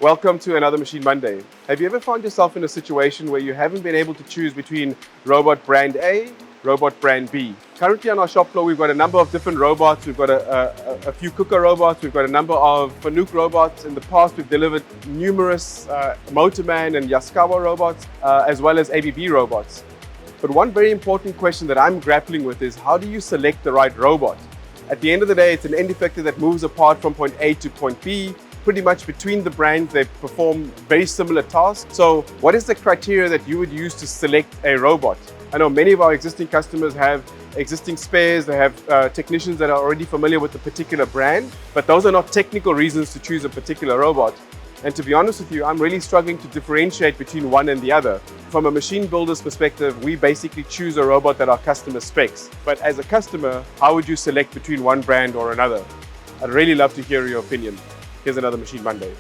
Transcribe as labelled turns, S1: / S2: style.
S1: Welcome to another Machine Monday. Have you ever found yourself in a situation where you haven't been able to choose between robot brand A, robot brand B? Currently on our shop floor, we've got a number of different robots. We've got a few cooker robots. We've got a number of Fanuc robots. In the past, we've delivered numerous Motorman and Yaskawa robots, as well as ABB robots. But one very important question that I'm grappling with is, how do you select the right robot? At the end of the day, it's an end effector that moves a part from point A to point B. Pretty much between the brands, they perform very similar tasks. So what is the criteria that you would use to select a robot? I know many of our existing customers have existing spares, they have technicians that are already familiar with the particular brand, but those are not technical reasons to choose a particular robot. And to be honest with you, I'm really struggling to differentiate between one and the other. From a machine builder's perspective, we basically choose a robot that our customer specs. But as a customer, how would you select between one brand or another? I'd really love to hear your opinion. Here's another Machine Monday.